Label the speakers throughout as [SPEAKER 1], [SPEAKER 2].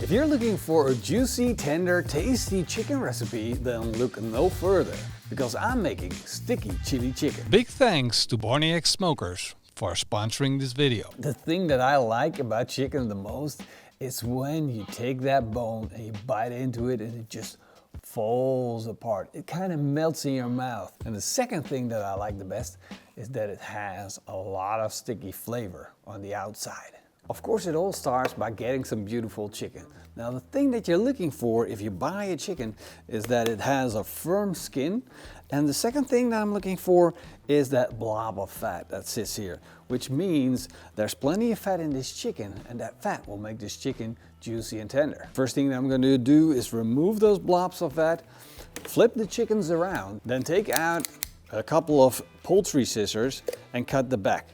[SPEAKER 1] If you're looking for a juicy, tender, tasty chicken recipe, then look no further, because I'm making sticky chili chicken.
[SPEAKER 2] Big thanks to borniak smokers for sponsoring this video.
[SPEAKER 1] The thing that I like about chicken the most is when you take that bone and you bite into it and it just falls apart. It kind of melts in your mouth. And the second thing that I like the best is that it has a lot of sticky flavor on the outside. Of course, it all starts by getting some beautiful chicken. Now, the thing that you're looking for if you buy a chicken is that it has a firm skin. And the second thing that I'm looking for is that blob of fat that sits here, which means there's plenty of fat in this chicken, and that fat will make this chicken juicy and tender. First thing that I'm going to do is remove those blobs of fat, flip the chickens around, then take out a couple of poultry scissors and cut the back.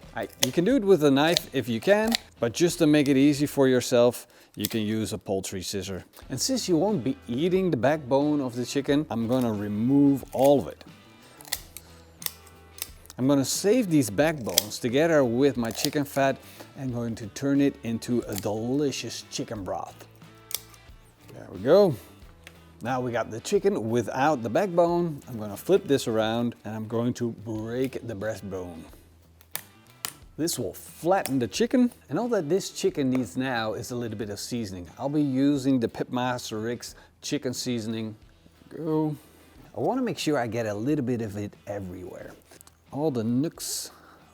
[SPEAKER 1] You can do it with a knife if you can, but just to make it easy for yourself, you can use a poultry scissor. And since you won't be eating the backbone of the chicken, I'm gonna remove all of it. I'm gonna save these backbones together with my chicken fat and going to turn it into a delicious chicken broth. There we go. Now we got the chicken without the backbone. I'm gonna flip this around and I'm going to break the breastbone. This will flatten the chicken, and all that this chicken needs now is a little bit of seasoning. I'll be using the PITMASTERX chicken seasoning. Go. I want to make sure I get a little bit of it everywhere. All the nooks,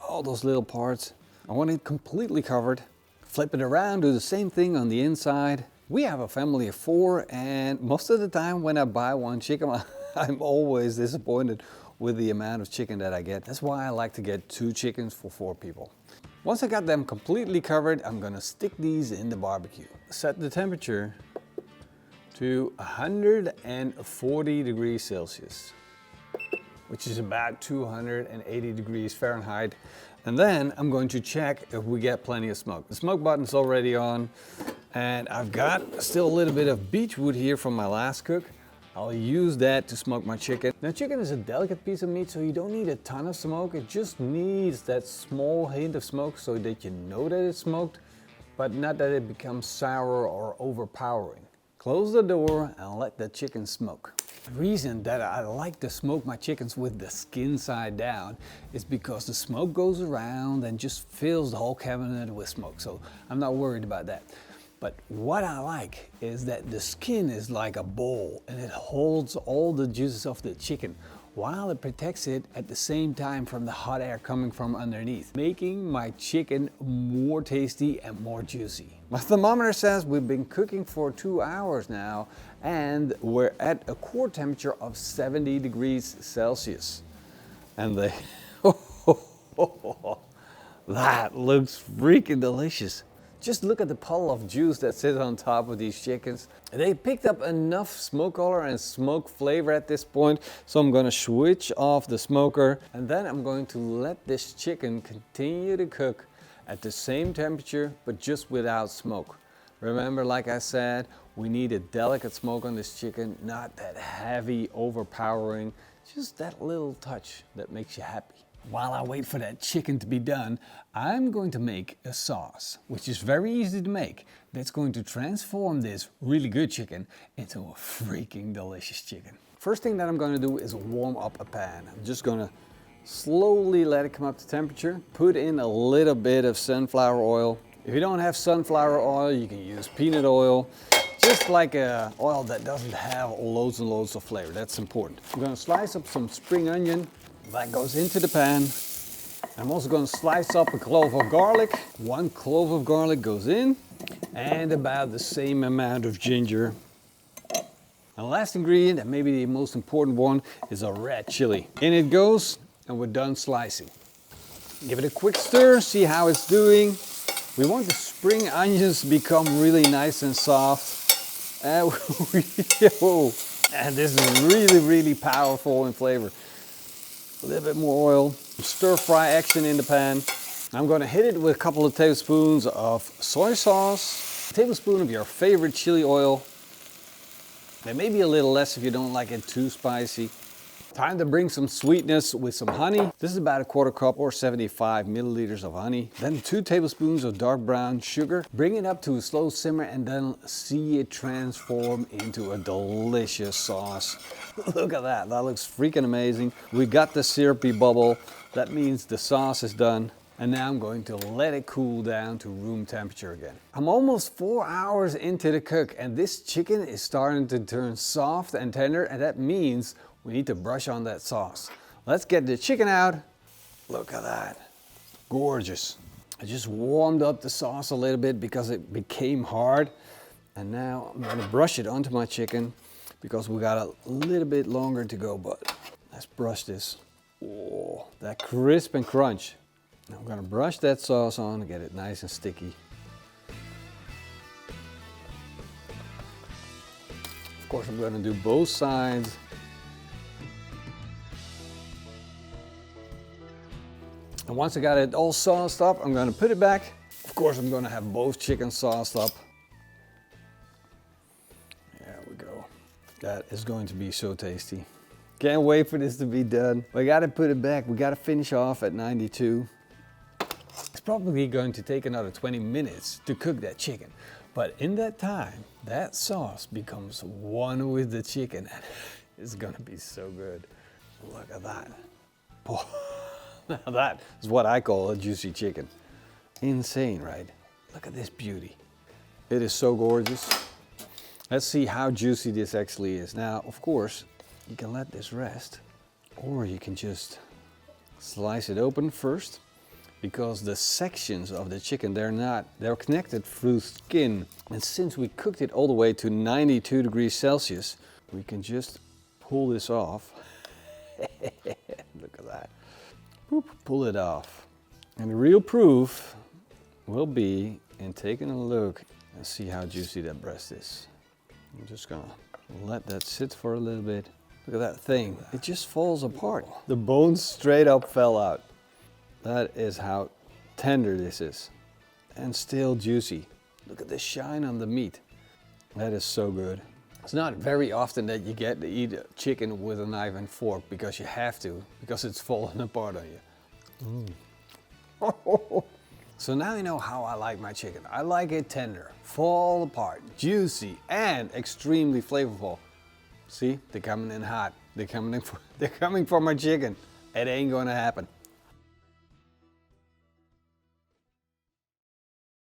[SPEAKER 1] all those little parts. I want it completely covered. Flip it around, do the same thing on the inside. We have a family of 4, and most of the time when I buy one chicken, I'm always disappointed with the amount of chicken that I get. That's why I like to get 2 chickens for 4 people. Once I got them completely covered, I'm gonna stick these in the barbecue. Set the temperature to 140 degrees Celsius, which is about 280 degrees Fahrenheit. And then I'm going to check if we get plenty of smoke. The smoke button's already on, and I've got still a little bit of beechwood here from my last cook. I'll use that to smoke my chicken. Now, chicken is a delicate piece of meat, so you don't need a ton of smoke. It just needs that small hint of smoke so that you know that it's smoked, but not that it becomes sour or overpowering. Close the door and let the chicken smoke. The reason that I like to smoke my chickens with the skin side down is because the smoke goes around and just fills the whole cabinet with smoke, so I'm not worried about that. But what I like is that the skin is like a bowl and it holds all the juices of the chicken while it protects it at the same time from the hot air coming from underneath, making my chicken more tasty and more juicy. My thermometer says we've been cooking for 2 hours now and we're at a core temperature of 70 degrees Celsius. And that looks freaking delicious. Just look at the puddle of juice that sits on top of these chickens. They picked up enough smoke color and smoke flavor at this point, so I'm gonna switch off the smoker and then I'm going to let this chicken continue to cook at the same temperature, but just without smoke. Remember, like I said, we need a delicate smoke on this chicken, not that heavy, overpowering, just that little touch that makes you happy. While I wait for that chicken to be done, I'm going to make a sauce, which is very easy to make. That's going to transform this really good chicken into a freaking delicious chicken. First thing that I'm going to do is warm up a pan. I'm just going to slowly let it come up to temperature. Put in a little bit of sunflower oil. If you don't have sunflower oil, you can use peanut oil. Just like a oil that doesn't have loads and loads of flavor. That's important. I'm going to slice up some spring onion. That goes into the pan. I'm also going to slice up a clove of garlic. 1 clove of garlic goes in, and about the same amount of ginger. And the last ingredient, and maybe the most important one, is a red chili. In it goes, and we're done slicing. Give it a quick stir, see how it's doing. We want the spring onions to become really nice and soft. And this is really, really powerful in flavor. A little bit more oil, stir fry action in the pan. I'm going to hit it with a couple of tablespoons of soy sauce, a tablespoon of your favorite chili oil, and maybe a little less if you don't like it too spicy. Time to bring some sweetness with some honey. This is about a quarter cup or 75 milliliters of honey. Then 2 tablespoons of dark brown sugar. Bring it up to a slow simmer and then see it transform into a delicious sauce. Look at that, that looks freaking amazing. We got the syrupy bubble. That means the sauce is done. And now I'm going to let it cool down to room temperature again. I'm almost 4 hours into the cook and this chicken is starting to turn soft and tender, and that means we need to brush on that sauce. Let's get the chicken out. Look at that, gorgeous. I just warmed up the sauce a little bit because it became hard. And now I'm gonna brush it onto my chicken because we got a little bit longer to go, but let's brush this. Oh, that crisp and crunch. I'm gonna brush that sauce on and get it nice and sticky. Of course, I'm gonna do both sides. And once I got it all sauced up, I'm gonna put it back. Of course, I'm gonna have both chickens sauced up. There we go. That is going to be so tasty. Can't wait for this to be done. We gotta put it back. We gotta finish off at 92. It's probably going to take another 20 minutes to cook that chicken. But in that time, that sauce becomes one with the chicken. And it's gonna be so good. Look at that. Oh, now that is what I call a juicy chicken. Insane, right? Look at this beauty. It is so gorgeous. Let's see how juicy this actually is. Now, of course, you can let this rest, or you can just slice it open first, because the sections of the chicken, they're connected through skin. And since we cooked it all the way to 92 degrees Celsius, we can just pull this off. Look at that. Boop, pull it off. And the real proof will be in taking a look and see how juicy that breast is. I'm just gonna let that sit for a little bit. Look at that thing, it just falls apart. The bones straight up fell out. That is how tender this is, and still juicy. Look at the shine on the meat. That is so good. It's not very often that you get to eat a chicken with a knife and fork because you have to, because it's falling apart on you. So now you know how I like my chicken. I like it tender, fall apart, juicy, and extremely flavorful. See, they're coming in hot. They're coming for my chicken. It ain't gonna happen.